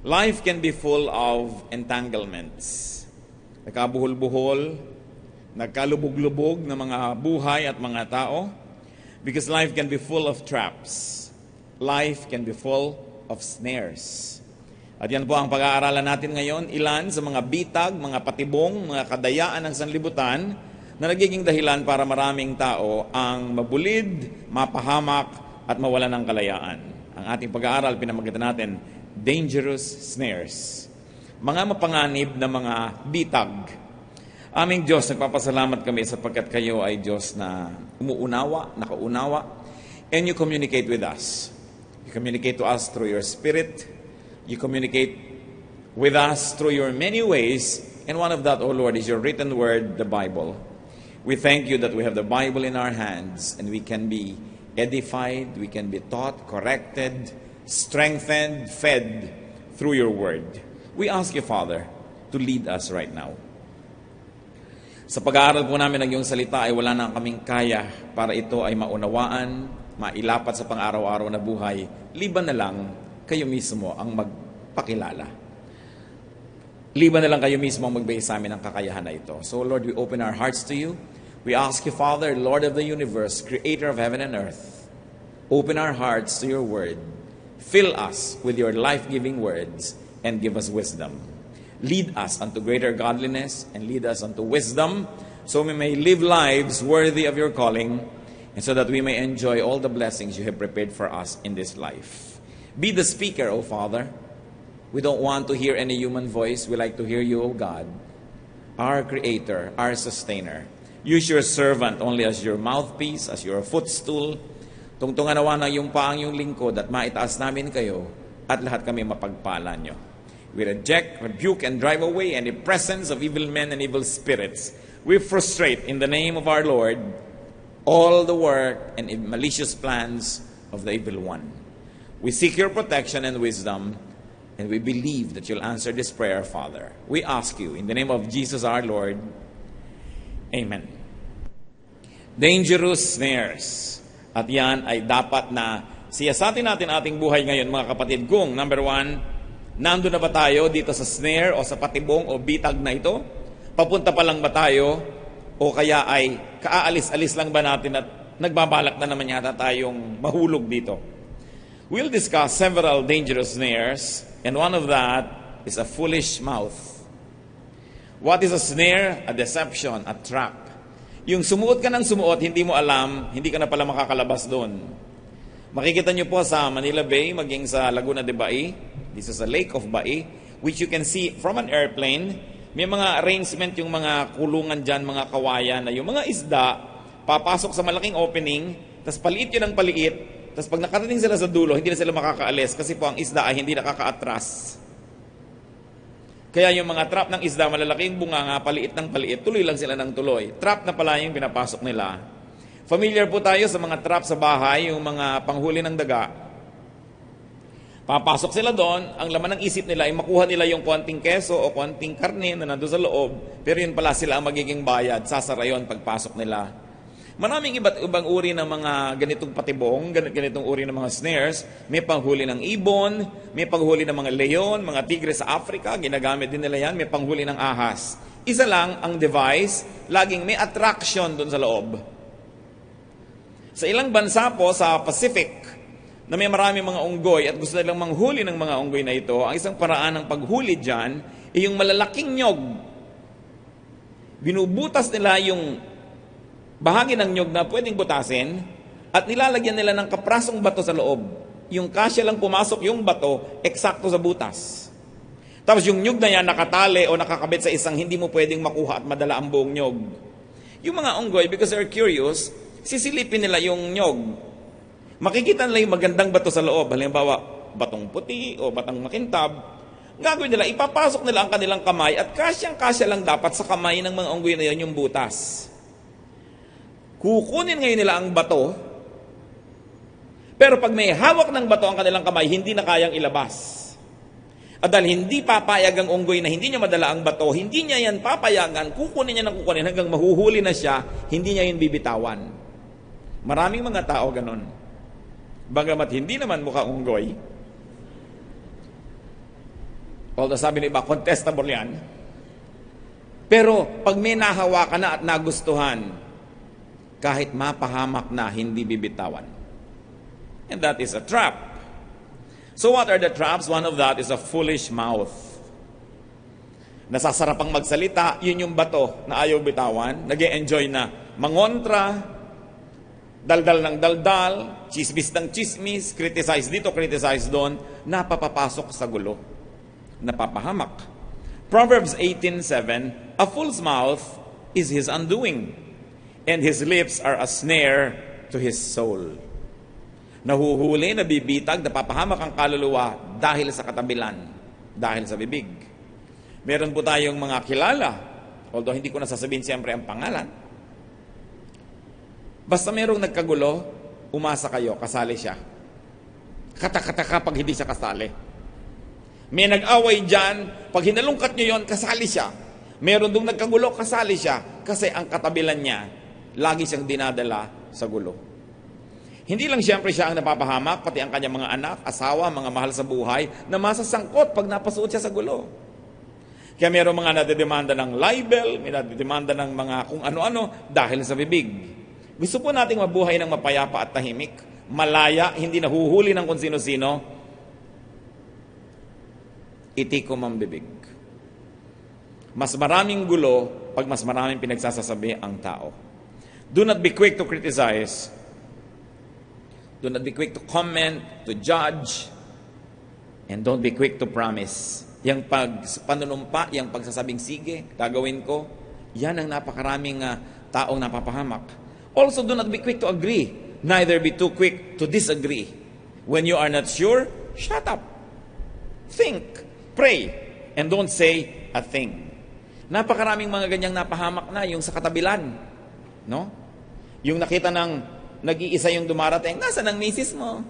Life can be full of entanglements. Nagkabuhol-buhol, nagkalubog-lubog na mga buhay at mga tao. Because life can be full of traps. Life can be full of snares. At yan po ang pag-aaralan natin ngayon, ilan sa mga bitag, mga patibong, mga kadayaan ng sanlibutan na nagiging dahilan para maraming tao ang mabulid, mapahamak at mawalan ng kalayaan. Ang ating pag-aaral, pinamagitan natin, dangerous snares. Mga mapanganib na mga bitag. Aming Diyos, nagpapasalamat kami sapagkat kayo ay Diyos na umuunawa, nakaunawa, and you communicate with us. You communicate to us through your Spirit. You communicate with us through your many ways, and one of that, O Lord, is your written word, the Bible. We thank you that we have the Bible in our hands, and we can be edified, we can be taught, corrected, strengthened, fed through your word. We ask you, Father, to lead us right now. Sa pag-aaral po namin ng iyong salita ay wala na kaming kaya para ito ay maunawaan, mailapat sa pang-araw-araw na buhay, liban na lang kayo mismo ang magpakilala. Liban na lang kayo mismo ang magbigay sa amin ng kakayahan na ito. So Lord, we open our hearts to you. We ask you, Father, Lord of the universe, creator of heaven and earth, open our hearts to your word. Fill us with your life-giving words and give us wisdom. Lead us unto greater godliness and lead us unto wisdom, so we may live lives worthy of your calling, and so that we may enjoy all the blessings you have prepared for us in this life. Be the speaker, O Father. We don't want to hear any human voice. We like to hear you, O God, our Creator, our Sustainer. Use your servant only as your mouthpiece, as your footstool. Tungtungan nawa ng iyong paang yung lingkod at maitaas namin kayo at lahat kami mapagpala nyo. We reject, rebuke, and drive away any presence of evil men and evil spirits. We frustrate in the name of our Lord all the work and malicious plans of the evil one. We seek your protection and wisdom, and we believe that you'll answer this prayer, Father. We ask you in the name of Jesus our Lord. Amen. Dangerous snares. At yan ay dapat na siyasatin natin ating buhay ngayon, mga kapatid. Kung, number one, nandun na ba tayo dito sa snare o sa patibong o bitag na ito? Papunta pa lang ba tayo? O kaya ay kaalis-alis lang ba natin at nagbabalak na naman yata tayong mahulog dito? We'll discuss several dangerous snares, and one of that is a foolish mouth. What is a snare? A deception, a trap. Yung sumuot ka ng sumuot, hindi mo alam, hindi ka na pala makakalabas doon. Makikita nyo po sa Manila Bay, maging sa Laguna de Bai, this is a lake of Bai, which you can see from an airplane. May mga arrangement yung mga kulungan dyan, mga kawayan, na yung mga isda, papasok sa malaking opening, tas paliit yun ang paliit, tas pag nakarating sila sa dulo, hindi na sila makakaalis kasi po ang isda ay hindi nakakaatras. Kaya yung mga trap ng isda, malalaking bunganga, paliit ng paliit, tuloy lang sila ng tuloy. Trap na pala yung pinapasok nila. Familiar po tayo sa mga trap sa bahay, yung mga panghuli ng daga. Papasok sila doon, ang laman ng isip nila ay makuha nila yung konting keso o konting karne na nandun sa loob, pero yun pala sila ang magiging bayad, sasara yun pagpasok nila. Maraming iba't ibang uri ng mga ganitong patibong, ganitong uri ng mga snares. May panghuli ng ibon, may panghuli ng mga leon, mga tigre sa Africa, ginagamit din nila yan, may panghuli ng ahas. Isa lang ang device, laging may attraction doon sa loob. Sa ilang bansa po sa Pacific, na may maraming mga unggoy at gusto nilang manghuli ng mga unggoy na ito, ang isang paraan ng paghuli dyan ay yung malalaking nyog. Binubutas nila yung bahagi ng nyog na pwedeng butasin at nilalagyan nila ng kaprasong bato sa loob. Yung kasya lang pumasok yung bato, eksakto sa butas. Tapos yung nyog na yan nakatali o nakakabit sa isang hindi mo pwedeng makuha at madala ang buong nyog. Yung mga unggoy, because they're curious, sisilipin nila yung nyog. Makikita nila yung magandang bato sa loob. Halimbawa, batong puti o batang makintab. Gagawin nila, ipapasok nila ang kanilang kamay at kasyang-kasya lang dapat sa kamay ng mga unggoy na yun yung butas. Kukunin ngayon nila ang bato, pero pag may hawak ng bato ang kanilang kamay, hindi na kayang ilabas. At dahil hindi papayag ang unggoy na hindi niya madala ang bato, hindi niya yan papayagan, kukunin niya ng kukunin hanggang mahuhuli na siya, hindi niya yun bibitawan. Maraming mga tao ganon. Bagamat hindi naman mukhang unggoy, Although sabi ng iba, contestable yan. Pero pag may nahawa ka na at nagustuhan, kahit mapahamak na, hindi bibitawan. And that is a trap. So what are the traps? One of that is a foolish mouth. Nasasarapang magsalita, yun yung bato na ayaw bitawan, nag-e-enjoy na mangontra, daldal ng daldal, chismis ng chismis, criticize dito, criticize doon, napapapasok sa gulo, napapahamak. Proverbs 18:7, a fool's mouth is his undoing, and his lips are a snare to his soul. Nahuhuli, nabibitag, napapahamak ang kaluluwa dahil sa katabilan, dahil sa bibig. Meron po tayong mga kilala, although hindi ko nasasabihin siyempre ang pangalan. Basta merong nagkagulo, umasa kayo, kasali siya. Katakataka pag hindi siya kasali. May nag-away dyan, pag hinalungkat nyo yon, kasali siya. Meron dong nagkagulo, kasali siya. Kasi ang katabilan niya, lagi siyang dinadala sa gulo. Hindi lang siyempre siya ang napapahamak, pati ang kanyang mga anak, asawa, mga mahal sa buhay, na masasangkot pag napasuot siya sa gulo. Kaya mayroong mga nadedemanda ng libel, may nadedemanda ng mga kung ano-ano dahil sa bibig. Gusto po nating mabuhay ng mapayapa at tahimik, malaya, hindi nahuhuli ng kung sino-sino, itikom ang bibig. Mas maraming gulo pag mas maraming pinagsasasabi ang tao. Do not be quick to criticize. Do not be quick to comment, to judge, and don't be quick to promise. Yang panunumpa, yang pagsasabing sige, gagawin ko, yan ang napakaraming taong napapahamak. Also, do not be quick to agree. Neither be too quick to disagree. When you are not sure, shut up. Think, pray, and don't say a thing. Napakaraming mga ganyang napahamak na, yung sa katabilan. No? Yung nakita ng nag-iisa yung dumarating, nasa ng misis mo?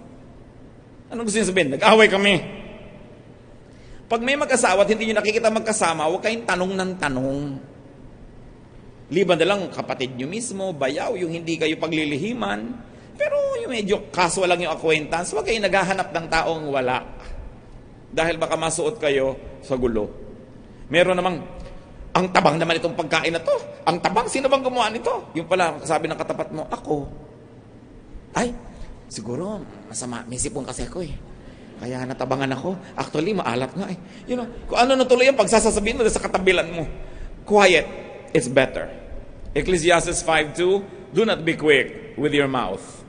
Anong gusto niyo sabihin? Nag-away kami. Pag may mag-asawa at hindi nyo nakikita magkasama, huwag kayong tanong ng tanong. Liban na lang kapatid nyo mismo, bayaw, yung hindi kayo paglilihiman. Pero yung medyo casual lang yung acquaintance, huwag kayong naghahanap ng taong wala. Dahil baka masuot kayo sa gulo. Meron namang, ang tabang naman itong pagkain na to. Ang tabang, sino bang gumawa nito? Yung pala, sabi ng katapat mo, ako. Ay, siguro, masama. May sipon kasi ako eh. Kaya natabangan ako. Actually, maalat nga eh. You know, kung ano natuloy ang pagsasasabihin mo sa katabilan mo. Quiet is better. Ecclesiastes 5:2, do not be quick with your mouth.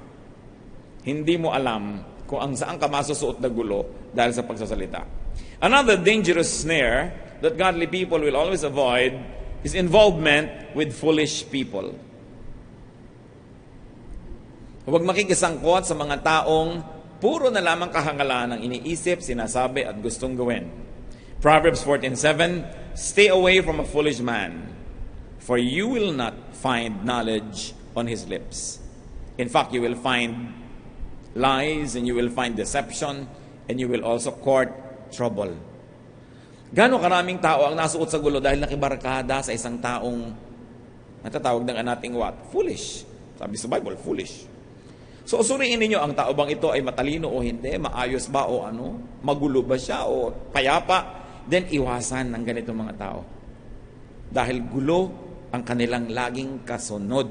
Hindi mo alam kung ang saan ka masusuot na gulo dahil sa pagsasalita. Another dangerous snare that godly people will always avoid is involvement with foolish people. Huwag makikisangkot sa mga taong puro na lamang kahangalan ang iniisip, sinasabi at gustong gawin. Proverbs 14:7, stay away from a foolish man, for you will not find knowledge on his lips. In fact, you will find lies and you will find deception and you will also court trouble. Gano'ng karaming tao ang nasuot sa gulo dahil nakibarkada sa isang taong natatawag ng nating what? Foolish. Sabi sa Bible, foolish. So, suriin ninyo, ang tao bang ito ay matalino o hindi? Maayos ba o ano? Magulo ba siya o payapa? Then, iwasan ng ganitong mga tao. Dahil gulo ang kanilang laging kasunod.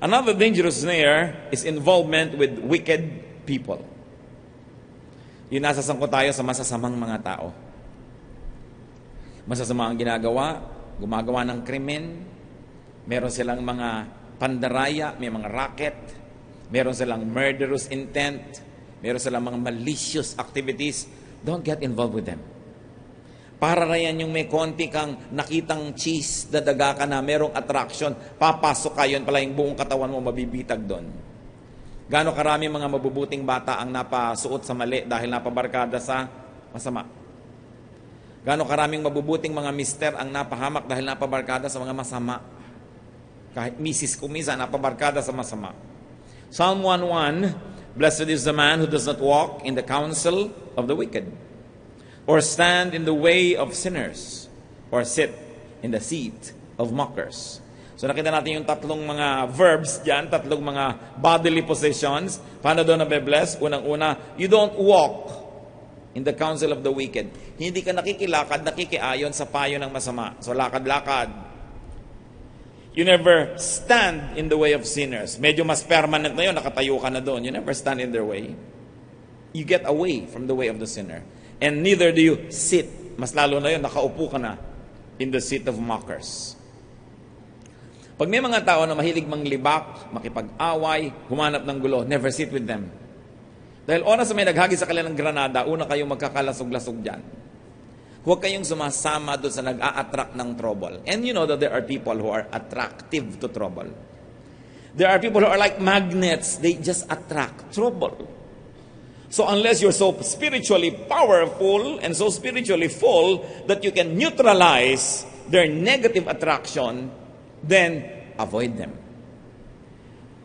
Another dangerous snare is involvement with wicked people. Yung nasasangkot tayo sa masasamang mga tao. Masasama ang ginagawa, gumagawa ng krimen, meron silang mga pandaraya, may mga racket, meron silang murderous intent, meron silang mga malicious activities. Don't get involved with them. Para yan yung may konti kang nakitang cheese, dadaga ka na, merong attraction, papasok ka, yun pala yung buong katawan mo mabibitag doon. Gaano karami mga mabubuting bata ang napasuot sa mali dahil napabarkada sa masama. Gaano karaming mabubuting mga mister ang napahamak dahil napabarkada sa mga masama. Kahit misis kumisa, napabarkada sa masama. Psalm 1:1, blessed is the man who does not walk in the counsel of the wicked, or stand in the way of sinners, or sit in the seat of mockers. So nakita natin yung tatlong mga verbs dyan, tatlong mga bodily possessions. Paano doon na be-bless? Unang-una, you don't walk in the counsel of the wicked. Hindi ka nakikilakad, nakikiayon sa payo ng masama. So lakad-lakad. You never stand in the way of sinners. Medyo mas permanent na yun, nakatayo ka na doon. You never stand in their way. You get away from the way of the sinner. And neither do you sit. Mas lalo na yun, nakaupo ka na in the seat of mockers. Pag may mga tao na mahilig manglibak, makipag-away, humanap ng gulo, never sit with them. Dahil oras na may naghagi sa kanilang granada, una kayong magkakalasog-lasog dyan. Huwag kayong sumasama doon sa nag-a-attract ng trouble. And you know that there are people who are attractive to trouble. There are people who are like magnets. They just attract trouble. So unless you're so spiritually powerful and so spiritually full that you can neutralize their negative attraction, then avoid them.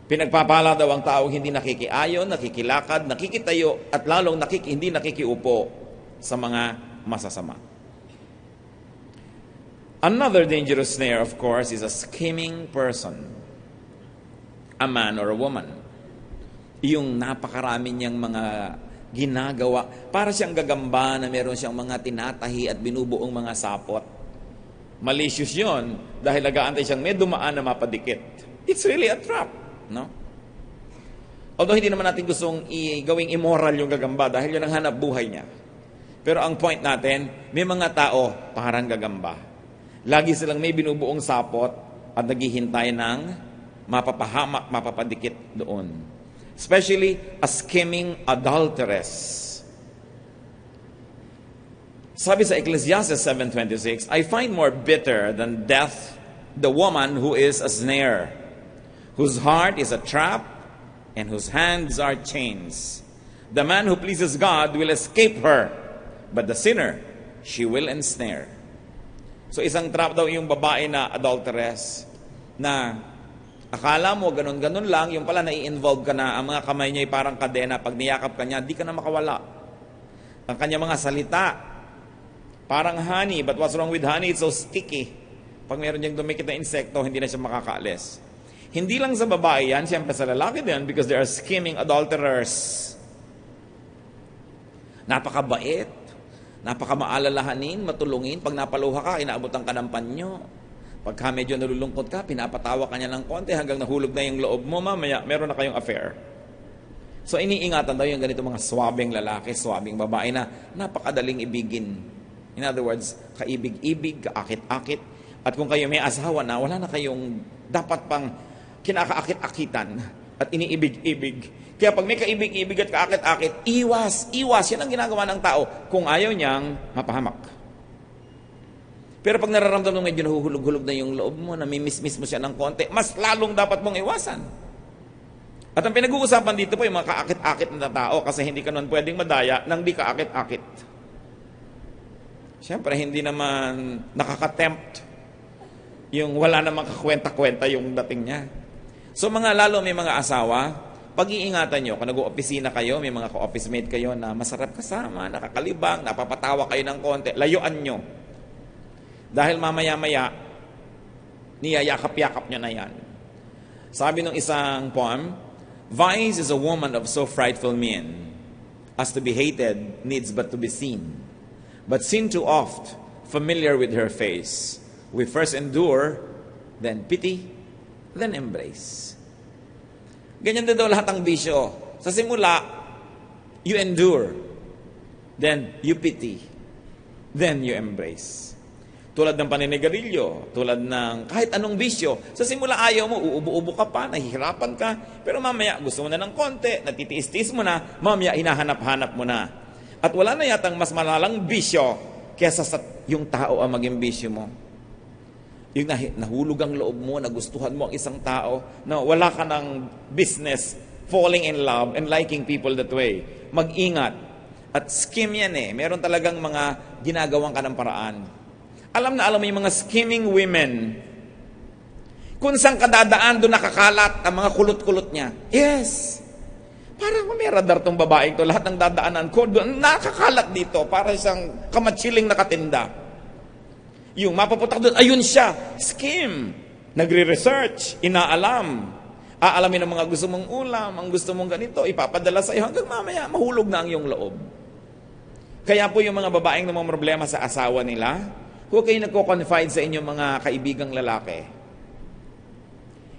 Pinagpapala daw ang taong hindi nakikiayon, nakikilakad, nakikitayo, at lalong hindi nakikiupo sa mga masasama. Another dangerous snare, of course, is a scheming person. A man or a woman. Yung napakarami niyang mga ginagawa. Para siyang gagamba na meron siyang mga tinatahi at binubuong mga sapot. Malicious yon dahil nag-aantay siyang may dumaan na mapadikit. It's really a trap. No? Although hindi naman natin gustong gawing immoral yung gagamba dahil yun ang hanap buhay niya. Pero ang point natin, may mga tao parang gagamba. Lagi silang may binubuong sapot at naghihintay ng mapapahamak, mapapadikit doon. Especially a scheming adulteress. Sabi sa Ecclesiastes 7:26, I find more bitter than death the woman who is a snare, whose heart is a trap, and whose hands are chains. The man who pleases God will escape her, but the sinner, she will ensnare. So isang trap daw yung babae na adulteress, na akala mo ganun-ganun lang, yung pala nai-involve ka na, ang mga kamay niya ay parang kadena, pag niyakap ka niya, di ka na makawala. Ang kanya mga salita, parang honey, but what's wrong with honey? It's so sticky. Pag meron niyang dumikit na insekto, hindi na siya makakaalis. Hindi lang sa babae yan, siyempre sa lalaki din, because there are scheming adulterers. Napakabait, napakamaalalahanin, matulungin. Pag napaluha ka, inaabutan ka ng panyo. Pagka medyo nalulungkot ka, pinapatawa ka niya ng konti hanggang nahulog na yung loob mo, mamaya meron na kayong affair. So iniingatan daw yung ganito mga swabing lalaki, swabing babae na napakadaling ibigin. In other words, kaibig-ibig, kaakit-akit. At kung kayo may asawa na, wala na kayong dapat pang kinakaakit-akitan at iniibig-ibig. Kaya pag may kaibig-ibig at kaakit-akit, iwas. Yan ang ginagawa ng tao kung ayaw niyang mapahamak. Pero pag nararamdaman mo medyo nahuhulog-hulog na yung loob mo, namimiss-miss mo siya ng konti, mas lalong dapat mong iwasan. At ang pinag-uusapan dito po yung mga kaakit-akit na tao kasi hindi ka nun pwedeng madaya nang di kaakit-akit. Siyempre, hindi naman nakaka-tempt yung wala namang kakwenta-kwenta yung dating niya. So mga lalo may mga asawa, pag-iingatan nyo, kung nag-o-opisina kayo, may mga ka-office mate kayo na masarap kasama, nakakalibang, napapatawa kayo ng konti, layuan nyo. Dahil mamaya-maya, niyayakap-yakap nyo na yan. Sabi ng isang poem, vice is a woman of so frightful mien, as to be hated needs but to be seen. But sin too oft, familiar with her face, we first endure, then pity, then embrace. Ganyan din daw lahat ng bisyo. Sa simula, you endure, then you pity, then you embrace. Tulad ng paninigarilyo, tulad ng kahit anong bisyo, sa simula ayaw mo, uubo-ubo ka pa, nahihirapan ka, pero mamaya gusto mo na ng konti, natitiis-tiis mo na, mamaya hinahanap-hanap mo na. At wala na yatang mas malalang bisyo kesa sa yung tao ang maging bisyo mo. Yung nahulog ang loob mo, nagustuhan mo ang isang tao, na wala ka ng business falling in love and liking people that way. Mag-ingat. At scheme yan eh. Meron talagang mga ginagawang ka ng paraan. Alam na alam mo yung mga scheming women. Kung saan kadadaan, doon nakakalat ang mga kulot-kulot niya. Yes. Parang may radar tong babaeng to. Lahat ng dadaanan ko, doon nakakalat dito. Para siyang kamatsiling nakatinda. Yung mapaputak doon, ayun siya. Scheme. Nagre-research. Inaalam. Aalamin ang mga gusto mong ulam, ang gusto mong ganito, ipapadala sa iyo hanggang mamaya, mahulog na ang iyong loob. Kaya po yung mga babaeng na mga problema sa asawa nila, huwag kayo nagko-confide sa inyong mga kaibigang lalaki.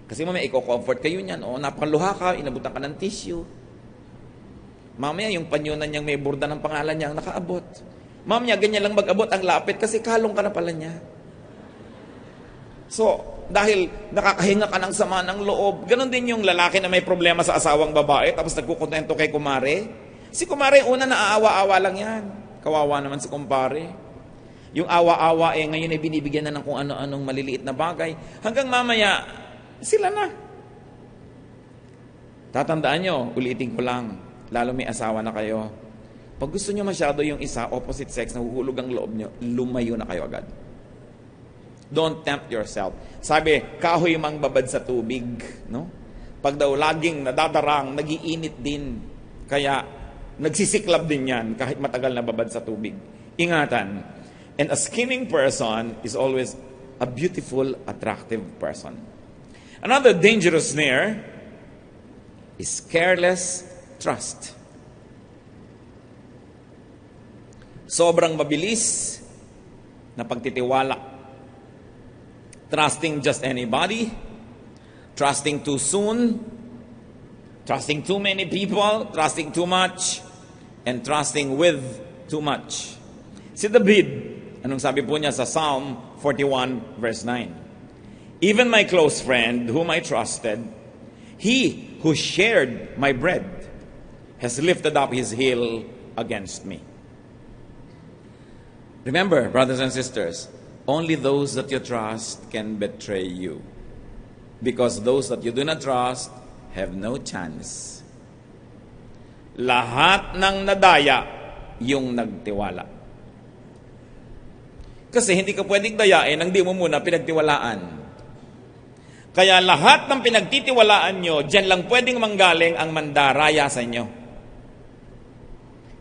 Kasi mamaya i-comfort kayo niyan. O, napaluha ka, inabutan ka ng tissue. Mamaya yung panyunan niyang may burda ng pangalan niya ang nakaabot. Mamaya ganyan lang mag-abot ang lapit kasi kalong ka na pala niya. So, dahil nakakahinga ka ng sama ng loob, ganun din yung lalaki na may problema sa asawang babae tapos nagkukontento kay kumare. Si kumare, una naaawa-awa lang yan. Kawawa naman si kumpare. Yung awa-awa ngayon ay binibigyan na ng kung ano-anong maliliit na bagay. Hanggang mamaya, sila na. Tatandaan nyo, ulitin ko lang, lalo may asawa na kayo. Pag gusto nyo masyado yung isa, opposite sex, nahuhulog ang loob nyo, lumayo na kayo agad. Don't tempt yourself. Sabi, kahoy mang babad sa tubig. No? Pag daw laging nadadarang, nagiinit din. Kaya, nagsisiklab din yan kahit matagal na babad sa tubig. Ingatan. And a scheming person is always a beautiful, attractive person. Another dangerous snare is careless trust. Sobrang mabilis na pagtitiwala. Trusting just anybody, trusting too soon, trusting too many people, trusting too much, and trusting with too much. Si David, anong sabi po niya sa Psalm 41 verse 9? Even my close friend, whom I trusted, he who shared my bread, has lifted up his heel against me. Remember, brothers and sisters, only those that you trust can betray you. Because those that you do not trust have no chance. Lahat ng nadaya yung nagtiwala. Kasi hindi ka pwedeng dayain ang di mo muna pinagtiwalaan. Kaya lahat ng pinagtitiwalaan nyo, dyan lang pwedeng manggaling ang mandaraya sa inyo.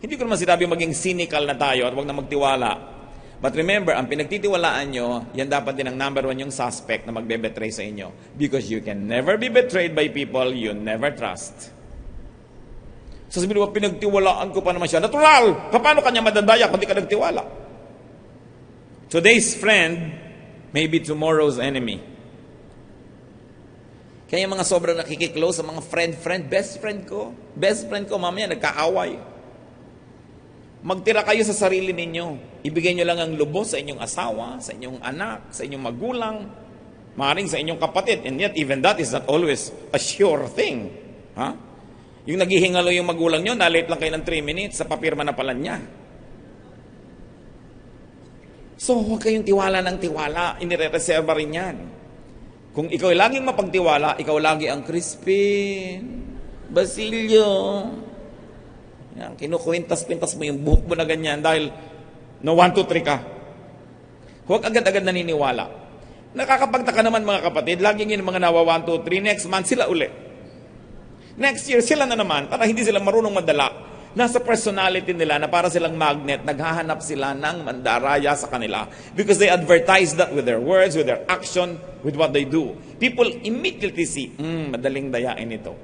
Hindi ko naman sinabi maging cynical na tayo at huwag na magtiwala. But remember, ang pinagtitiwalaan nyo, yan dapat din ang number one yung suspect na magbe-betray sa inyo. Because you can never be betrayed by people you never trust. So sabihin mo, pinagtiwalaan ko pa naman siya. Natural! Paano kanya madadaya kung di ka nagtiwala? Today's friend may be tomorrow's enemy. Kaya mga sobrang nakikiklose sa mga best friend ko, mamaya nagkaaway. Magtira kayo sa sarili ninyo. Ibigay nyo lang ang lubos sa inyong asawa, sa inyong anak, sa inyong magulang, maaaring sa inyong kapatid. And yet, even that is not always a sure thing. Ha? Yung naghihingalo yung magulang nyo, na-late lang kayo ng 3 minutes, sa papirma na pala niya. So, huwag kayong tiwala ng tiwala. Inire-reserva rin yan. Kung ikaw ay laging mapagtiwala, ikaw lagi ang Crispin, Basilio. Yan, kinukwintas-kwintas mo yung buhok mo na ganyan dahil no 1, 2, 3 ka. Huwag agad-agad naniniwala. Nakakapagtaka naman mga kapatid, laging yung mga nawa 1, 2, 3, next month sila uli. Next year sila na naman, para hindi sila marunong madala. Nasa personality nila na para silang magnet, naghahanap sila ng mandaraya sa kanila because they advertise that with their words, with their action, with what they do. People immediately see, madaling dayain ito.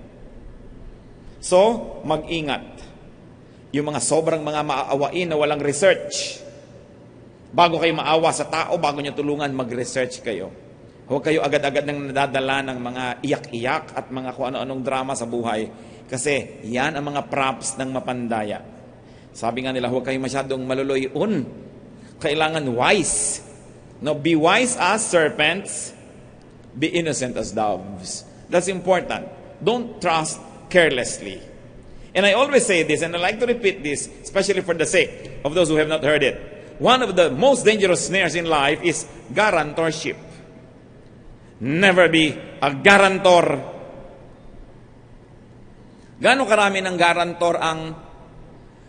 So, mag-ingat. Yung mga sobrang mga maaawain na walang research. Bago kayo maawa sa tao, bago nyo tulungan, mag-research kayo. Huwag kayo agad-agad nang nadadala ng mga iyak-iyak at mga kung ano-anong drama sa buhay. Kasi yan ang mga props ng mapandaya. Sabi nga nila, huwag kayo masyadong maluloyon. Kailangan wise. No, be wise as serpents, be innocent as doves. That's important. Don't trust carelessly. And I always say this, and I like to repeat this, especially for the sake of those who have not heard it. One of the most dangerous snares in life is guarantorship. Never be a guarantor. Gaano karami ng guarantor ang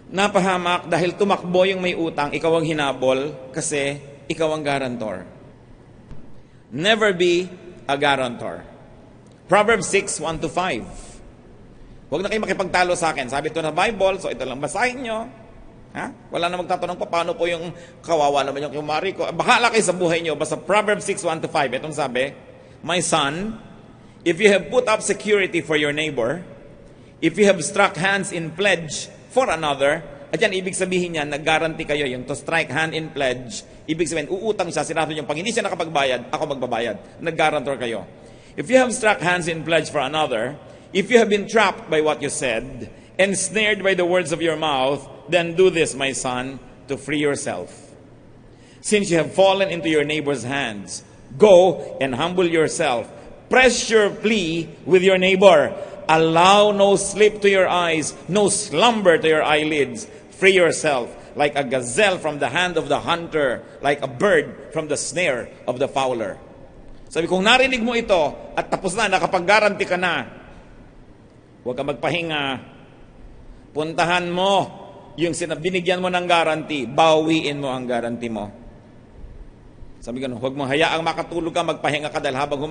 napahamak dahil tumakbo yung may utang, ikaw ang hinabol kasi ikaw ang guarantor. Never be a guarantor. Proverbs 6, 1-5. Huwag na kayo makipagtalo sa akin. Sabi ito na Bible, so ito lang basahin nyo. Ha? Wala na magtatanong pa, paano po yung kawawa naman yung kumari ko. Bahala kayo sa buhay nyo. Basta Proverbs 6, 1-5. Itong sabi, my son, if you have put up security for your neighbor, if you have struck hands in pledge for another, At yan, ibig sabihin niyan, nag-guarantee kayo, yung to strike hand in pledge, ibig sabihin, uutang siya, sinabi niyo, pag hindi siya nakapagbayad, ako magbabayad. Nag-guarantor kayo. If you have struck hands in pledge for another, if you have been trapped by what you said, ensnared by the words of your mouth, then do this, my son, to free yourself. Since you have fallen into your neighbor's hands, go and humble yourself. Press your plea with your neighbor. Allow no sleep to your eyes, no slumber to your eyelids. Free yourself like a gazelle from the hand of the hunter, like a bird from the snare of the fowler. Sabi, kung narinig mo ito at tapos na, nakapag-guarantee ka na, huwag ka magpahinga. Puntahan mo yung binigyan mo ng guarantee, bawiin mo ang guarantee mo. Sabi ko, huwag mo hayaang makatulog ka, magpahinga ka dahil habang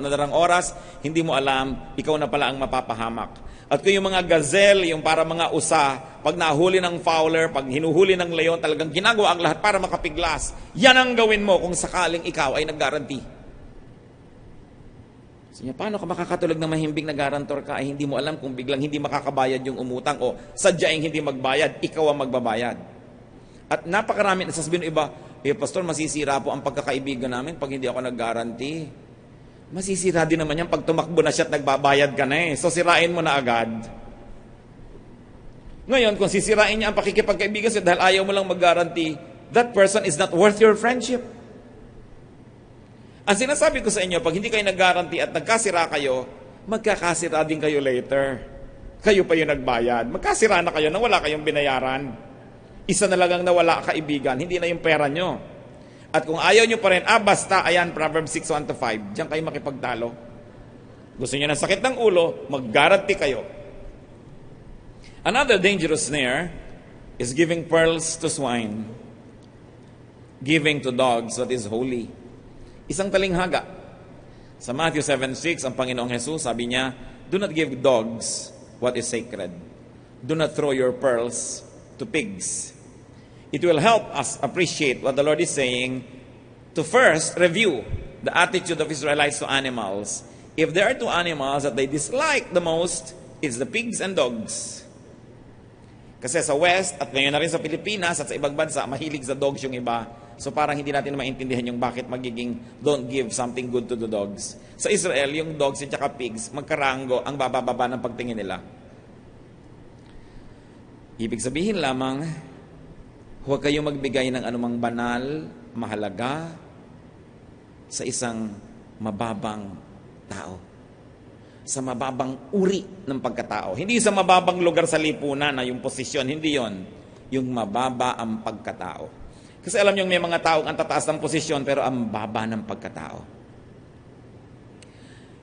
nadarang oras, hindi mo alam, ikaw na pala ang mapapahamak. At kung yung mga gazelle, yung para mga usa, pag nahuli ng fowler, pag hinuhuli ng leon, talagang ginagawa ang lahat para makapiglas. Yan ang gawin mo kung sakaling ikaw ay nag-guarantee. Sabi niya, paano ka makakatulog ng mahimbing na garantor ka ay hindi mo alam kung biglang hindi makakabayad yung umutang o sadyaing hindi magbayad, ikaw ang magbabayad. At napakarami, nasasabihin ng iba, pastor, masisira po ang pagkakaibigan namin pag hindi ako nag-guarantee. Masisira din naman yan pag tumakbo na siya at nagbabayad ka na eh. So sirain mo na agad. Ngayon, kung sisirain niya ang pakikipagkaibigan siya dahil ayaw mo lang mag-guarantee, that person is not worth your friendship. Ang sinasabi ko sa inyo, pag hindi kayo nag-guarantee at nagkasira kayo, magkakasira din kayo later. Kayo pa yung nagbayad. Magkasira na kayo na wala kayong binayaran. Isa na lang ang nawala kaibigan, hindi na yung pera nyo. At kung ayaw nyo pa rin, basta, ayan, Proverbs 6:1-5, diyan kayo makipagtalo. Gusto nyo ng sakit ng ulo, mag-guarantee kayo. Another dangerous snare is giving pearls to swine, giving to dogs what is holy. Isang talinghaga. Sa Matthew 7:6, ang Panginoong Jesus, sabi niya, do not give dogs what is sacred. Do not throw your pearls to pigs. It will help us appreciate what the Lord is saying to first review the attitude of Israelites to animals. If there are two animals that they dislike the most, it's the pigs and dogs. Kasi sa West, at ngayon na rin sa Pilipinas at sa ibang bansa, mahilig sa dogs yung iba. So parang hindi natin maintindihan yung bakit magiging don't give something good to the dogs. Sa Israel, yung dogs at saka pigs, magkarango ang bababa ng pagtingin nila. Ibig sabihin lamang, huwag kayong magbigay ng anumang banal, mahalaga sa isang mababang tao. Sa mababang uri ng pagkatao. Hindi sa mababang lugar sa lipunan na yung posisyon, hindi yon. Yung mababa ang pagkatao. Kasi alam niyo may mga taong ang tataas ng posisyon pero ang baba ng pagkatao.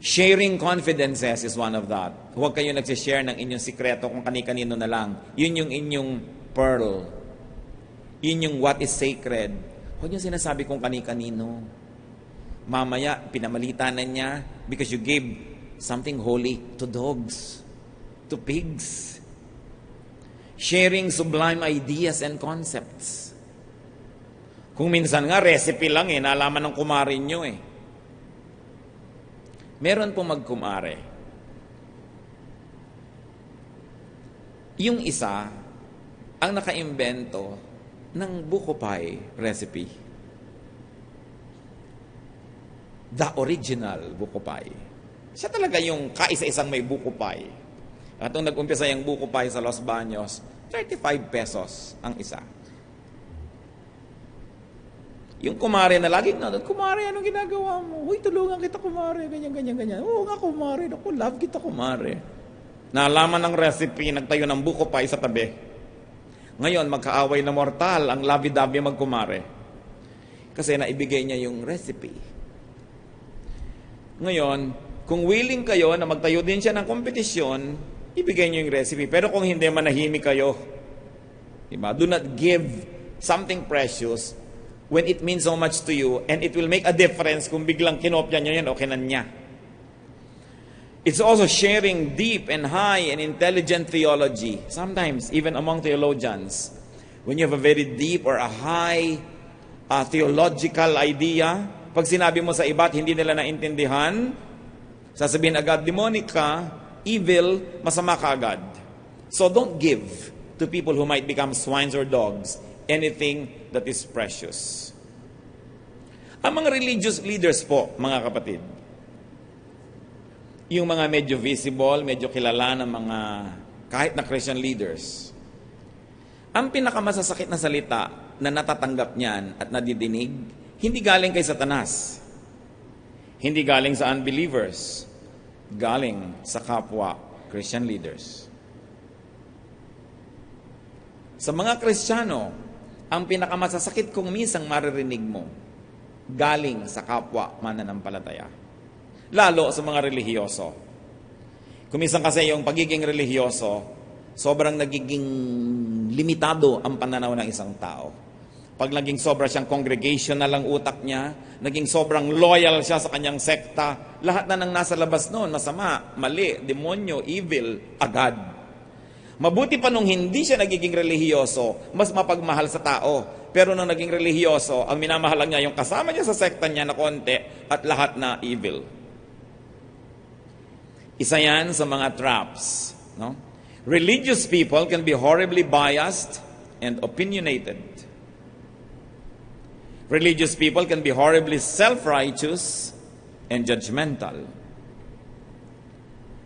Sharing confidences is one of that. Huwag kayo nagsishare ng inyong sikreto kung kani-kanino na lang. Yun yung inyong pearl. Yun yung what is sacred. Huwag niyo sinasabi kung kani-kanino. Mamaya, pinamalitan na niya because you gave something holy to dogs, to pigs. Sharing sublime ideas and concepts. Kung minsan nga, recipe lang nalaman ng kumare nyo Meron po magkumare. Yung isa, ang nakaimbento ng buko pie recipe. The original buko pie. Siya talaga yung kaisa-isang may buko pie. At nung nag-umpisa yung buko pie sa Los Baños, 35 pesos ang isa. Yung kumare na laging nandun, kumare, anong ginagawa mo? Uy, tulungan kita, kumare, ganyan. Oo nga, kumare. Naku, love kita, kumare. Naalaman ng recipe, nagtayo ng buko pie sa tabi. Ngayon, magkaaway na mortal ang labi-dabi magkumare. Kasi naibigay niya yung recipe. Ngayon, kung willing kayo na magtayo din siya ng kompetisyon, ibigay niyo yung recipe. Pero kung hindi, manahimik kayo. Diba? Do not give something precious when it means so much to you, and it will make a difference kung biglang kinopya niya yan o kinan niya. It's also sharing deep and high and intelligent theology. Sometimes, even among theologians, when you have a very deep or a high theological idea, pag sinabi mo sa iba at hindi nila naintindihan, sasabihin agad, demonic ka, evil, masama ka agad. So don't give to people who might become swines or dogs anything that is precious. Ang mga religious leaders po, mga kapatid, yung mga medyo visible, medyo kilala ng mga kahit na Christian leaders, ang pinakamasasakit na salita na natatanggap niyan at nadidinig, hindi galing kay Satanas, hindi galing sa unbelievers, galing sa kapwa Christian leaders. Sa mga Kristiyano, ang pinakamasasakit kung minsan maririnig mo, galing sa kapwa mananampalataya. Lalo sa mga relihiyoso. Kuminsan kasi yung pagiging relihiyoso, sobrang nagiging limitado ang pananaw ng isang tao. Pag naging sobra siyang congregational ang utak niya, naging sobrang loyal siya sa kanyang sekta, lahat na nang nasa labas noon, masama, mali, demonyo, evil, agad. Mabuti pa nung hindi siya nagiging relihiyoso, mas mapagmahal sa tao. Pero nung naging relihiyoso, ang minamahal niya yung kasama niya sa sekta niya na konti at lahat na evil. Isa yan sa mga traps. No? Religious people can be horribly biased and opinionated. Religious people can be horribly self-righteous and judgmental.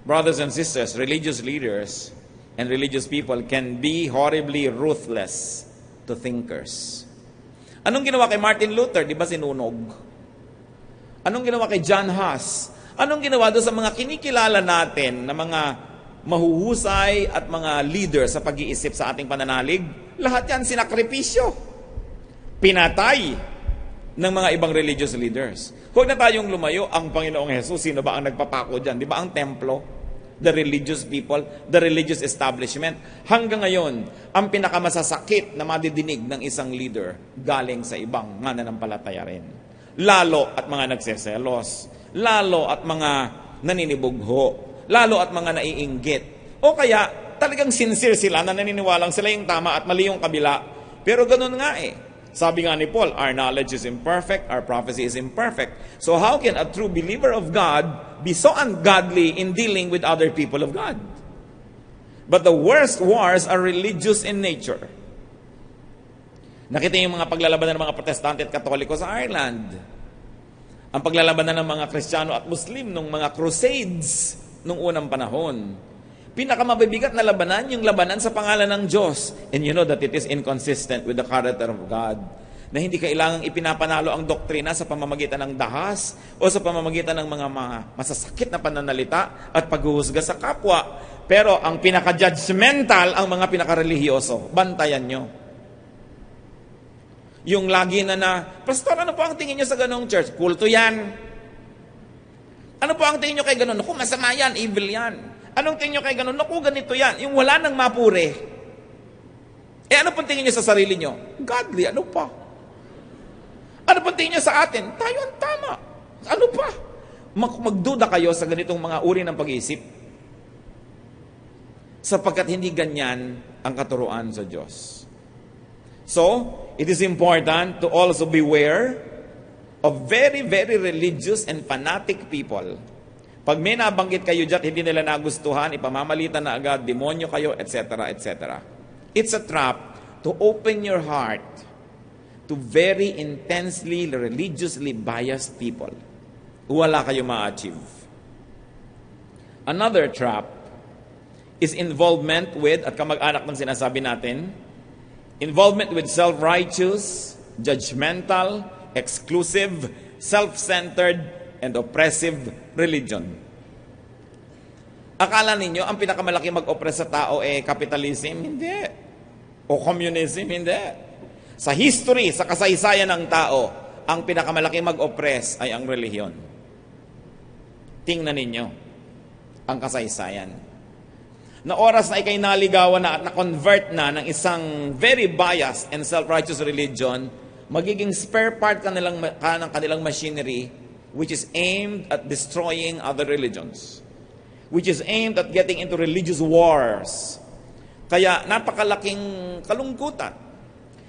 Brothers and sisters, religious leaders and religious people can be horribly ruthless to thinkers. Anong ginawa kay Martin Luther? Di ba sinunog? Anong ginawa kay John Huss? Anong ginawa doon sa mga kinikilala natin na mga mahuhusay at mga leader sa pag-iisip sa ating pananalig? Lahat yan sinakripisyo. Pinatay ng mga ibang religious leaders. Huwag na tayong lumayo. Ang Panginoong Jesus, sino ba ang nagpapako dyan? Di ba ang templo? The religious people, the religious establishment. Hanggang ngayon, ang pinakamasasakit na madidinig ng isang leader galing sa ibang mananampalataya rin. Lalo at mga nagseselos, lalo at mga naninibugho, lalo at mga naiinggit. O kaya, talagang sincere sila na naniniwalang sila yung tama at mali yung kabila. Pero ganun nga eh. Sabi nga ni Paul, our knowledge is imperfect, our prophecy is imperfect. So how can a true believer of God be so ungodly in dealing with other people of God? But the worst wars are religious in nature. Nakita yung mga paglalabanan ng mga Protestante at Katoliko sa Ireland. Ang paglalabanan ng mga Kristiyano at Muslim nung mga crusades nung unang panahon. Pinakamabibigat na labanan, yung labanan sa pangalan ng Diyos. And you know that it is inconsistent with the character of God. Na hindi kailangang ipinapanalo ang doktrina sa pamamagitan ng dahas o sa pamamagitan ng mga masasakit na pananalita at paghuhusga sa kapwa. Pero ang pinaka-judgmental ang mga pinaka-relihiyoso. Bantayan nyo. Yung lagi na, Pastor, ano po ang tingin nyo sa ganong church? Kulto yan. Ano po ang tingin nyo kay ganon? Naku, masama yan, evil yan. Anong tingin nyo kay ganon? Naku, ganito yan. Yung wala nang mapure. Ano pong tingin nyo sa sarili nyo? Godly, ano pa? Ano pong tingin nyo sa atin? Tayo ang tama. Ano pa? Magduda kayo sa ganitong mga uri ng pag-iisip. Sapagkat hindi ganyan ang katuruan sa Diyos. So, it is important to also beware of very, very religious and fanatic people. Pag may nabanggit kayo dyan, hindi nila nagustuhan, ipamamalitan na agad, demonyo kayo, etc., etc. It's a trap to open your heart to very intensely, religiously biased people. Wala kayo ma-achieve. Another trap is involvement with, at kamag-anak ng sinasabi natin, involvement with self-righteous, judgmental, exclusive, self-centered, and oppressive religion. Akala ninyo, ang pinakamalaki mag-oppress sa tao capitalism? Hindi. O communism? Hindi. Sa history, sa kasaysayan ng tao, ang pinakamalaki mag-oppress ay ang relihiyon. Tingnan ninyo ang kasaysayan. Na oras na ikay naligawan na at na-convert na ng isang very biased and self-righteous religion, magiging spare part ka ng kanilang machinery which is aimed at destroying other religions, which is aimed at getting into religious wars. Kaya napakalaking kalungkutan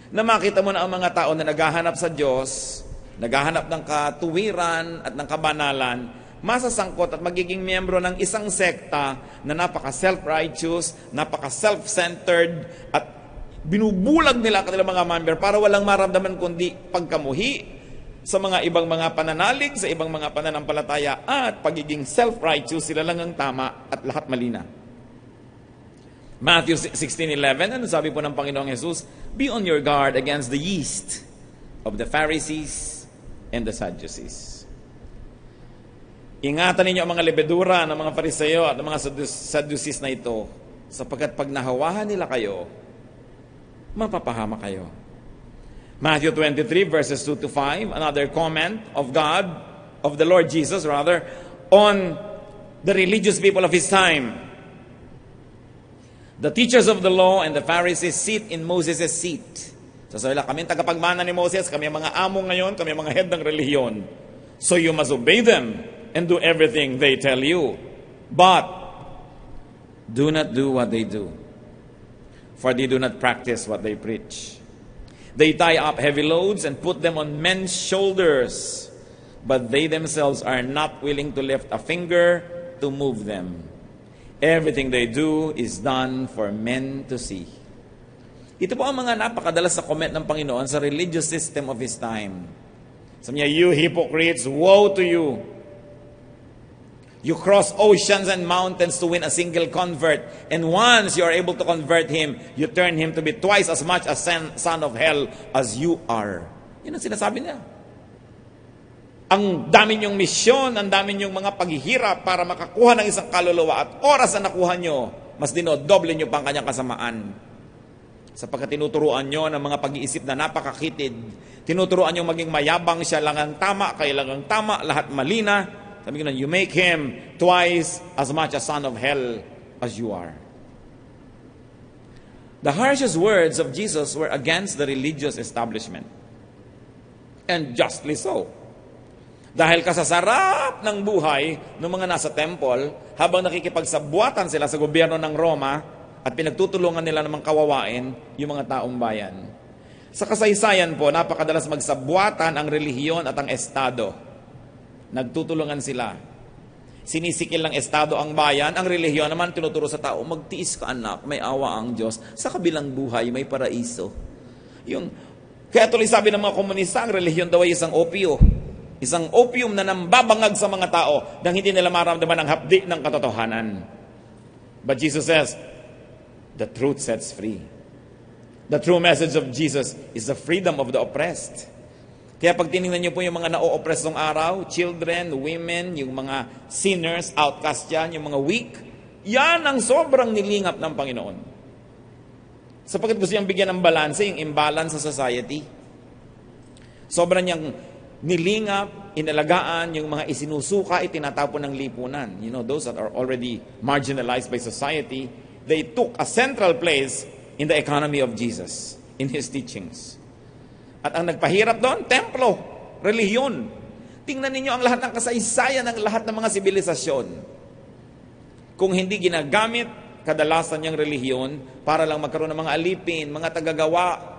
na makita mo na ang mga tao na naghahanap sa Diyos, naghahanap ng katuwiran at ng kabanalan, masasangkot at magiging miyembro ng isang sekta na napaka-self-righteous, napaka-self-centered, at binubulag nila kanilang mga member para walang maramdaman kundi pagkamuhi sa mga ibang mga pananalig, sa ibang mga pananampalataya, at pagiging self-righteous, sila lang ang tama at lahat mali na. Matthew 16:11, ano sabi po ng Panginoong Jesus? Be on your guard against the yeast of the Pharisees and the Sadducees. Ingatan ninyo ang mga lebedura ng mga Fariseo at ng mga Sadducees na ito, sapagkat pag nahawahan nila kayo, mapapahama kayo. Matthew 23 verses 2 to 5, another comment of God, of the Lord Jesus rather, on the religious people of His time. The teachers of the law and the Pharisees sit in Moses' seat. Sasabi lang, kami tagapagmana ni Moses, kami ang mga amo ngayon, kami ang mga head ng relihiyon. So you must obey them and do everything they tell you. But do not do what they do, for they do not practice what they preach. They tie up heavy loads and put them on men's shoulders, but they themselves are not willing to lift a finger to move them. Everything they do is done for men to see. Ito po ang mga napakadalas sa comment ng Panginoon sa religious system of His time. Sabi niya, you hypocrites, woe to you! You cross oceans and mountains to win a single convert. And once you are able to convert him, you turn him to be twice as much a son of hell as you are. Yun ang sinasabi niya. Ang dami niyong misyon, ang dami niyong mga paghihirap para makakuha ng isang kaluluwa at oras na nakuha niyo, mas dinodoble niyo pa ang kanyang kasamaan. Sapagkat tinuturuan niyo ng mga pag-iisip na napakakitid. Tinuturuan niyo maging mayabang, siya lang ang tama, kailangang tama, lahat mali na. Sabi ko na, you make him twice as much a son of hell as you are. The harshest words of Jesus were against the religious establishment. And justly so. Dahil kasasarap ng buhay ng mga nasa temple, habang nakikipagsabwatan sila sa gobyerno ng Roma at pinagtutulungan nila namang kawawain yung mga taong bayan. Sa kasaysayan po, napakadalas magsabwatan ang relihiyon at ang estado. Nagtutulungan sila. Sinisikil ng estado ang bayan, ang relihiyon naman tinuturo sa tao, magtiis ka anak, may awa ang Diyos. Sa kabilang buhay, may paraiso. Kaya tuloy sabi ng mga komunista, ang relihiyon daw ay isang opio. Isang opium na nambabangag sa mga tao nang hindi nila maramdaman ang hapdi ng katotohanan. But Jesus says, the truth sets free. The true message of Jesus is the freedom of the oppressed. Kaya pag tinignan niyo po yung mga na-o-oppress ng araw, children, women, yung mga sinners, outcast yan, yung mga weak, yan ang sobrang nilingap ng Panginoon. Sapagkat gusto niyang bigyan ng balanse, yung imbalance sa society. Sobrang niyang nilingap, inalagaan, yung mga isinusuka, itinatapon ng lipunan. You know, those that are already marginalized by society, they took a central place in the economy of Jesus, in His teachings. At ang nagpahirap doon, templo, relihiyon. Tingnan ninyo ang lahat ng kasaysayan ng lahat ng mga sibilisasyon. Kung hindi ginagamit, kadalasan niyang relihiyon para lang magkaroon ng mga alipin, mga tagagawa.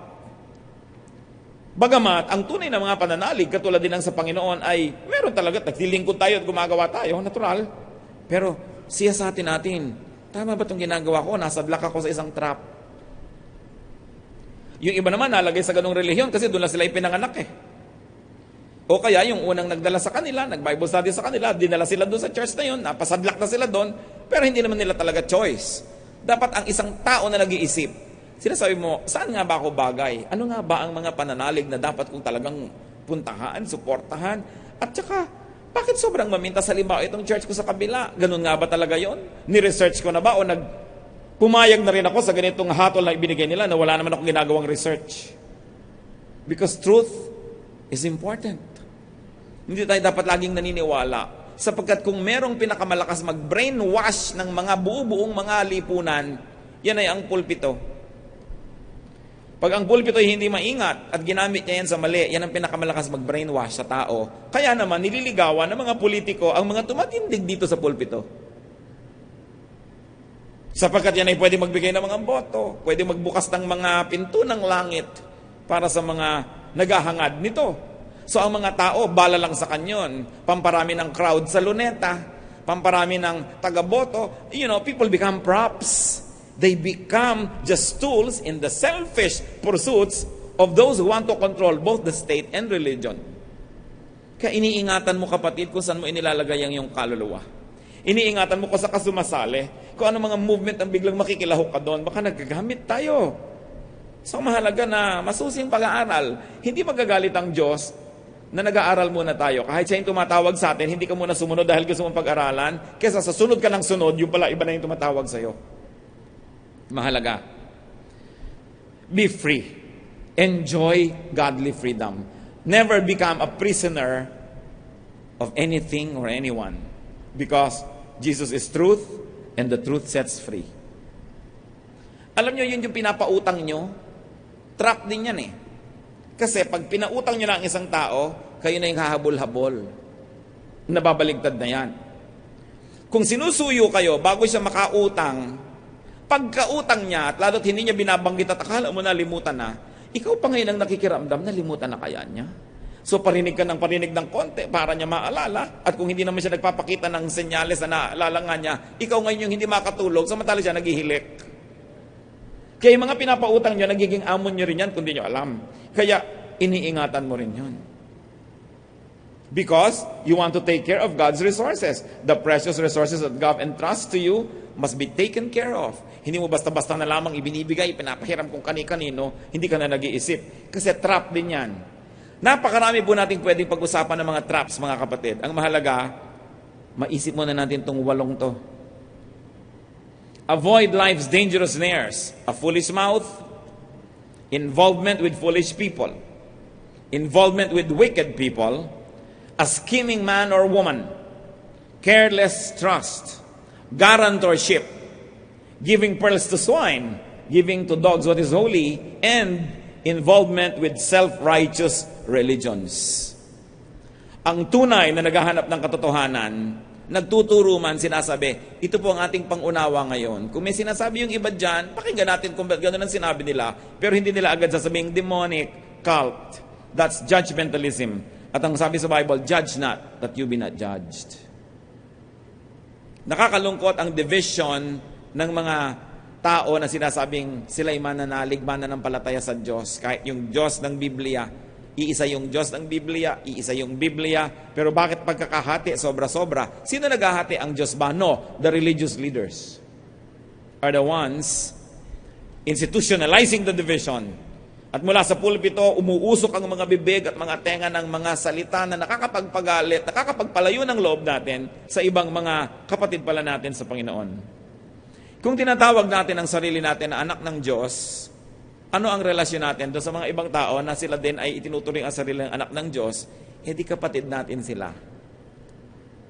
Bagamat, ang tunay na mga pananalig, katulad din ng sa Panginoon, ay meron talaga, naglilingkod tayo at gumagawa tayo, natural. Pero siya sa atin natin, tama ba itong ginagawa ko? Nasadlak ako sa isang trap. Yung iba naman nalagay sa ganong relihiyon kasi doon lang sila ipinanganak eh. O kaya yung unang nagdala sa kanila, nag-Bible study sa kanila, dinala sila doon sa church na yun, napasadlak na sila doon, pero hindi naman nila talaga choice. Dapat ang isang tao na nag-iisip, sinasabi mo, saan nga ba ako bagay? Ano nga ba ang mga pananalig na dapat kong talagang puntahan, suportahan? At saka, bakit sobrang maminta sa limbaw itong church ko sa kabila? Ganun nga ba talaga yon? Ni-research ko na ba o pumayag na rin ako sa ganitong hatol na ibinigay nila na wala naman akong ginagawang research. Because truth is important. Hindi tayo dapat laging naniniwala. Sapagkat kung merong pinakamalakas mag-brainwash ng mga buong mga lipunan, yan ay ang pulpito. Pag ang pulpito ay hindi maingat at ginamit niya yan sa mali, yan ang pinakamalakas mag-brainwash sa tao. Kaya naman nililigawan ng mga politiko ang mga tumatindig dito sa pulpito. Sapagkat yan ay pwede magbigay ng mga boto, pwede magbukas ng mga pinto ng langit para sa mga naghahangad nito. So ang mga tao, bala lang sa kanyon. Pamparami ng crowd sa luneta, pamparami ng taga-boto. People become props. They become just tools in the selfish pursuits of those who want to control both the state and religion. Kaya iniingatan mo, kapatid, kung saan mo inilalagay ang iyong kaluluwa. Iniingatan mo kung saan ka sumasali. Kung ano mga movement ang biglang makikilahok ka doon, baka nagagamit tayo. So mahalaga na masusing pag-aaral. Hindi magagalit ang Diyos na nag-aaral muna tayo. Kahit siya yung tumatawag sa atin, hindi ka muna sumunod dahil gusto mong pag-aralan. Kesa sa sunod ka ng sunod, yung pala iba na yung tumatawag sa'yo. Mahalaga. Be free. Enjoy godly freedom. Never become a prisoner of anything or anyone. Because Jesus is truth and the truth sets free. Alam nyo, yun yung pinapautang nyo. Trap din yan eh. Kasi pag pinautang nyo lang isang tao, kayo na yung hahabol-habol. Nababaligtad na yan. Kung sinusuyo kayo bago siya makautang, pagkautang niya at lalo't hindi niya binabanggit at akala mo na limutan na, ikaw pa ngayon ang nakikiramdam na limutan na kaya niya. So parinig ka ng parinig ng konti para niya maalala. At kung hindi naman siya nagpapakita ng senyales na naalala nga niya, ikaw ngayon yung hindi makatulog, samantala siya naghihilik. Kaya yung mga pinapautang niyo, nagiging amon niyo rin yan kung di niyo alam. Kaya iniingatan mo rin yun. Because you want to take care of God's resources. The precious resources that God entrusts to you must be taken care of. Hindi mo basta-basta na lamang ibinibigay, pinapahiram kung kani-kanino, hindi ka na nag-iisip. Kasi trap din yan. Napakarami po natin pwedeng pag-usapan ng mga traps, mga kapatid. Ang mahalaga, maisip muna natin itong 8 to. Avoid life's dangerous snares. A foolish mouth, involvement with foolish people, involvement with wicked people, a scheming man or woman, careless trust, guarantorship, giving pearls to swine, giving to dogs what is holy, and involvement with self-righteous religions. Ang tunay na naghahanap ng katotohanan, nagtuturo man, sinasabi, ito po ang ating pangunawa ngayon. Kung may sinasabi yung iba dyan, pakinggan natin kung gano'n ang sinabi nila, pero hindi nila agad sasabing demonic, cult. That's judgmentalism. At ang sabi sa Bible, judge not, that you be not judged. Nakakalungkot ang division ng mga tao na sinasabing sila'y mananalig, mananampalataya sa Diyos. Kahit yung Diyos ng Biblia, iisa yung Diyos ng Biblia, iisa yung Biblia. Pero bakit pagkakahati, sobra-sobra? Sino naghahati? Ang Diyos ba? No, the religious leaders are the ones institutionalizing the division. At mula sa pulpito, umuusok ang mga bibig at mga tenga ng mga salita na nakakapagpagalit, nakakapagpalayo ng loob natin sa ibang mga kapatid pala natin sa Panginoon. Kung tinatawag natin ang sarili natin na anak ng Diyos, ano ang relasyon natin doon sa mga ibang tao na sila din ay itinuturing ang sarili ng anak ng Diyos, di kapatid natin sila.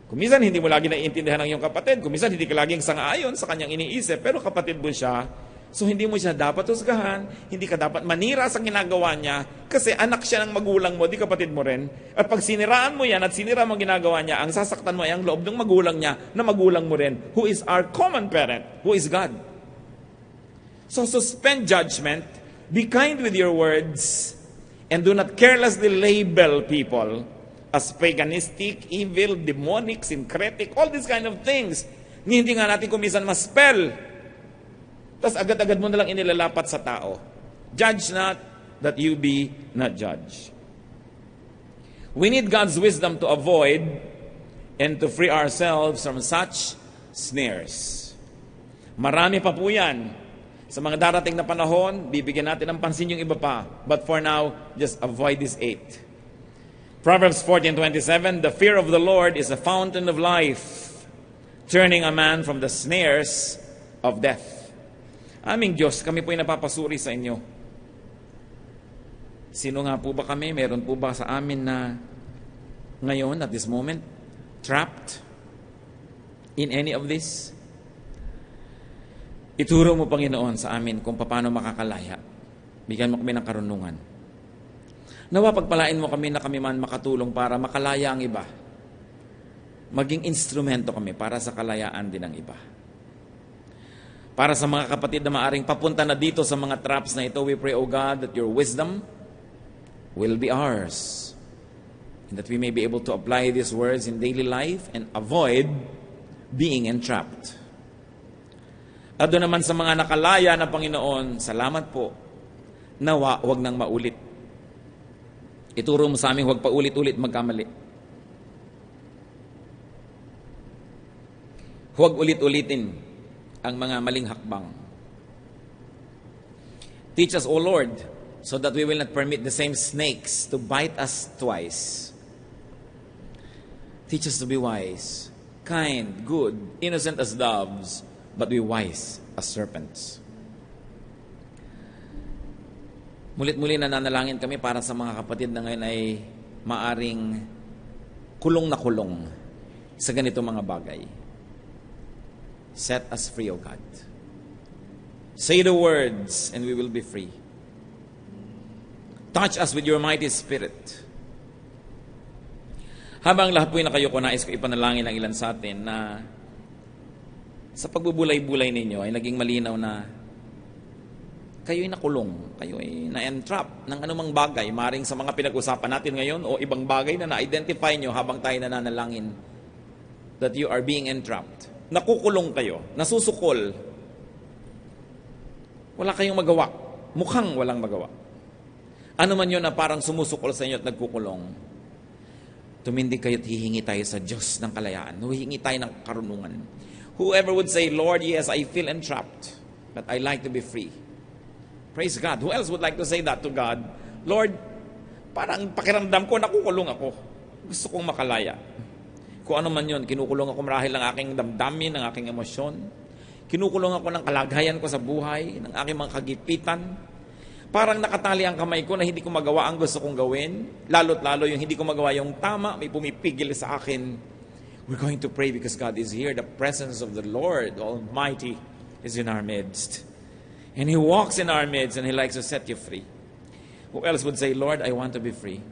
Kung minsan hindi mo lagi naiintindihan ng iyong kapatid, kung minsan hindi ka laging sang-ayon sa kanyang iniisip, pero kapatid mo siya, so hindi mo siya dapat husgahan, hindi ka dapat manira sa ginagawa niya, kasi anak siya ng magulang mo, di kapatid mo rin. At pag siniraan mo yan at sinira mo ginagawa niya, ang sasaktan mo ay ang loob ng magulang niya na magulang mo rin, who is our common parent, who is God. So suspend judgment, be kind with your words, and do not carelessly label people as paganistic, evil, demonic, syncretic, all these kind of things. Hindi nga natin kumisan ma-spell. Tapos agad-agad mo na lang inilalapat sa tao. Judge not, that you be not judged. We need God's wisdom to avoid and to free ourselves from such snares. Marami pa po yan. Sa mga darating na panahon, bibigyan natin ng pansin yung iba pa. But for now, just avoid this 8. Proverbs 14:27, the fear of the Lord is a fountain of life, turning a man from the snares of death. Aming Diyos, kami po ay napapasuri sa inyo. Sino nga po ba kami? Meron po ba sa amin na ngayon, at this moment, trapped in any of this? Ituro mo, Panginoon, sa amin kung paano makakalaya. Bigyan mo kami ng karunungan. Nawa pagpalain mo kami na kami man makatulong para makalaya ang iba. Maging instrumento kami para sa kalayaan din ng iba. Para sa mga kapatid na maaring papunta na dito sa mga traps na ito, we pray, O God, that your wisdom will be ours. And that we may be able to apply these words in daily life and avoid being entrapped. At doon naman sa mga nakalaya na Panginoon, salamat po. Nawa, huwag nang maulit. Ituro mo sa amin, huwag pa ulit-ulit magkamali. Huwag ulit-ulitin ang mga maling hakbang. Teach us, O Lord, so that we will not permit the same snakes to bite us twice. Teach us to be wise, kind, good, innocent as doves, but be wise as serpents. Mulit-muli nananalangin kami para sa mga kapatid na ngayon ay maaring kulong na kulong sa ganito mga bagay. Set us free, O God. Say the words and we will be free. Touch us with your mighty spirit. Habang lahat po'y nakayuko, nais ko ipanalangin ang ilan sa atin na sa pagbubulay-bulay ninyo ay naging malinaw na kayo'y nakulong, kayo'y na-entrap ng anumang bagay, maring sa mga pinag-usapan natin ngayon o ibang bagay na na-identify nyo habang tayo nananalangin that you are being entrapped. Nakukulong kayo, nasusukol. Wala kayong magawa. Mukhang walang magawa. Ano man yun na parang sumusukol sa inyo at nagkukulong, tumindig kayo at hihingi tayo sa Diyos ng kalayaan. Huhingi tayo ng karunungan. Whoever would say, Lord, yes, I feel entrapped, but I like to be free. Praise God. Who else would like to say that to God? Lord, parang pakiramdam ko, nakukulong ako. Gusto kong makalaya. Kung ano man yun, kinukulong ako marahil ng aking damdamin, ng aking emosyon. Kinukulong ako ng kalagayan ko sa buhay, ng aking mga kagipitan. Parang nakatali ang kamay ko na hindi ko magawa ang gusto kong gawin. Lalo't lalo yung hindi ko magawa yung tama, may pumipigil sa akin. We're going to pray because God is here. The presence of the Lord Almighty is in our midst. And He walks in our midst and He likes to set you free. Who else would say, Lord, I want to be free?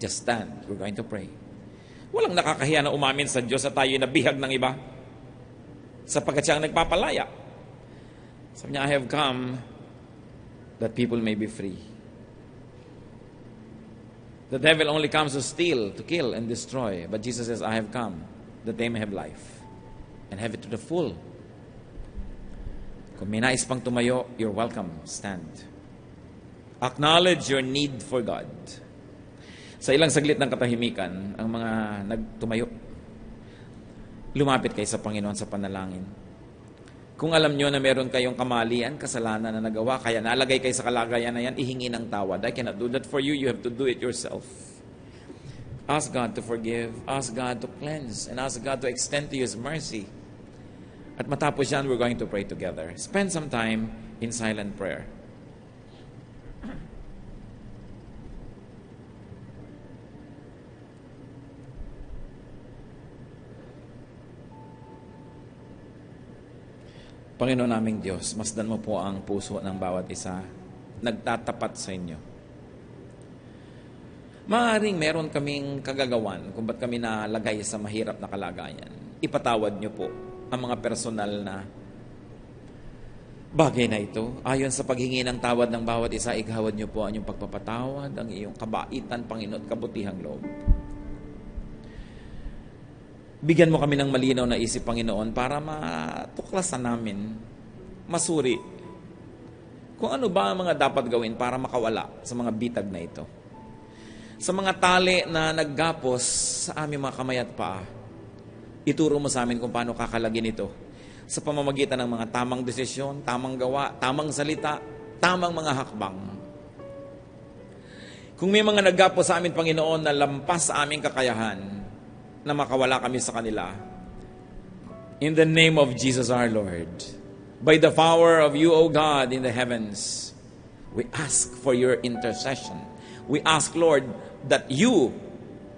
Just stand. We're going to pray. Walang nakakahiya na umamin sa Diyos at tayo nabihag ng iba sapagkat siya ang nagpapalaya. Sabi niya, I have come that people may be free. The devil only comes to steal, to kill, and destroy. But Jesus says, I have come that they may have life and have it to the full. Kung may nais pang tumayo, you're welcome. Stand. Acknowledge your need for God. Sa ilang saglit ng katahimikan, ang mga nagtumayo, lumapit kayo sa Panginoon sa panalangin. Kung alam nyo na meron kayong kamalian, kasalanan na nagawa, kaya nalagay kayo sa kalagayan na yan, ihingi ng tawad. I cannot do that for you. You have to do it yourself. Ask God to forgive. Ask God to cleanse. And ask God to extend to you His mercy. At matapos yan, we're going to pray together. Spend some time in silent prayer. Panginoon naming Diyos, masdan mo po ang puso ng bawat isa, nagtatapat sa inyo. Maaaring meron kaming kagagawan kung ba't kami nalagay sa mahirap na kalagayan. Ipatawad niyo po ang mga personal na bagay na ito. Ayon sa paghingi ng tawad ng bawat isa, igawad niyo po ang inyong pagpapatawad, ang iyong kabaitan, Panginoon, kabutihang loob. Bigyan mo kami ng malinaw na isip, Panginoon, para matuklasan namin, masuri, kung ano ba ang mga dapat gawin para makawala sa mga bitag na ito. Sa mga tali na naggapos sa aming mga kamay at paa, ituro mo sa amin kung paano kakalagin ito sa pamamagitan ng mga tamang desisyon, tamang gawa, tamang salita, tamang mga hakbang. Kung may mga naggapos sa amin, Panginoon, na lampas sa aming kakayahan, na makawala kami sa kanila. In the name of Jesus our Lord, by the power of you, O God, in the heavens, we ask for your intercession. We ask, Lord, that you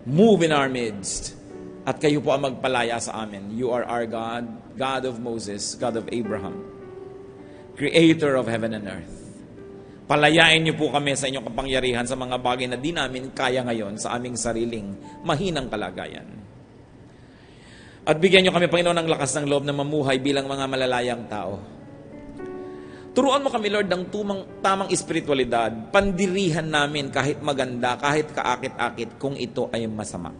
move in our midst at kayo po ang magpalaya sa amin. You are our God, God of Moses, God of Abraham, Creator of heaven and earth. Palayain niyo po kami sa inyong kapangyarihan sa mga bagay na di namin kaya ngayon sa aming sariling mahinang kalagayan. At bigyan niyo kami, Panginoon, ng lakas ng loob na mamuhay bilang mga malalayang tao. Turuan mo kami, Lord, ng tamang espiritualidad. Pandirihan namin kahit maganda, kahit kaakit-akit, kung ito ay masama.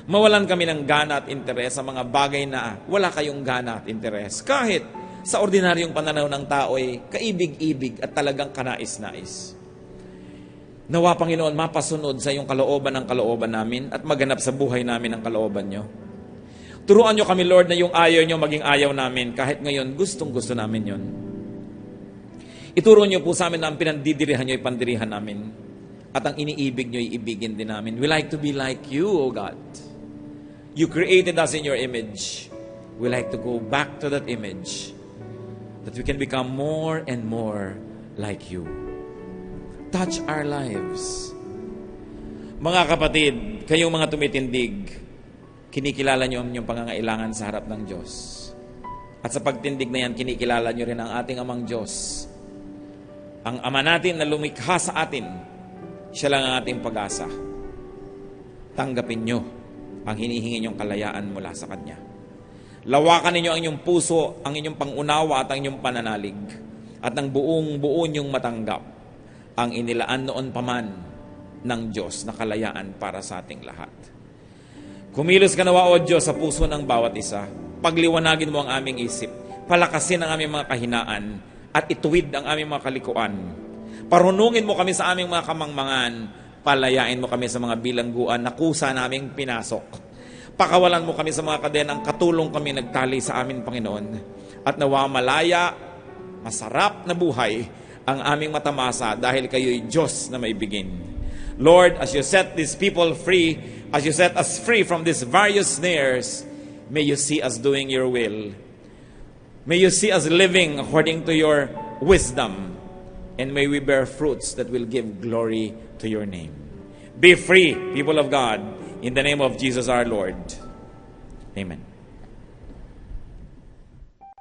Mawalan kami ng gana at interes sa mga bagay na wala kayong gana at interes. Kahit sa ordinaryong pananaw ng tao ay kaibig-ibig at talagang kanais-nais. Nawa, Panginoon, mapasunod sa iyong kalooban ng kalooban namin at maganap sa buhay namin ang kalooban nyo. Turuan nyo kami, Lord, na yung ayaw nyo maging ayaw namin kahit ngayon gustong-gusto namin yon. Ituro nyo po sa amin na ang pinandidirihan nyo ay pandirihan namin at ang iniibig nyo ay ibigin din namin. We like to be like you, O God. You created us in your image. We like to go back to that image that we can become more and more like you. Touch our lives. Mga kapatid, kayong mga tumitindig, kinikilala nyo ang inyong pangangailangan sa harap ng Diyos. At sa pagtindig na yan, kinikilala nyo rin ang ating amang Diyos. Ang Ama natin na lumikha sa atin, siya lang ang ating pag-asa. Tanggapin nyo ang hinihingi nyong kalayaan mula sa Kanya. Lawakan ninyo ang inyong puso, ang inyong pangunawa at ang inyong pananalig. At ng buong-buo nyong matanggap ang inilaan noon paman ng Diyos na kalayaan para sa ating lahat. Kumilos ka nawa, O Diyos, sa puso ng bawat isa. Pagliwanagin mo ang aming isip. Palakasin ang aming mga kahinaan at ituwid ang aming mga kalikuan. Parunungin mo kami sa aming mga kamangmangan. Palayain mo kami sa mga bilangguan na kusa naming pinasok. Pakawalan mo kami sa mga kadenang katulong kami nagtali sa amin, Panginoon. At nawa malaya, masarap na buhay ang aming matamasa dahil kayo'y Diyos na maibigin. Lord, as you set these people free, as you set us free from these various snares, may you see us doing your will. May you see us living according to your wisdom. And may we bear fruits that will give glory to your name. Be free, people of God, in the name of Jesus our Lord. Amen.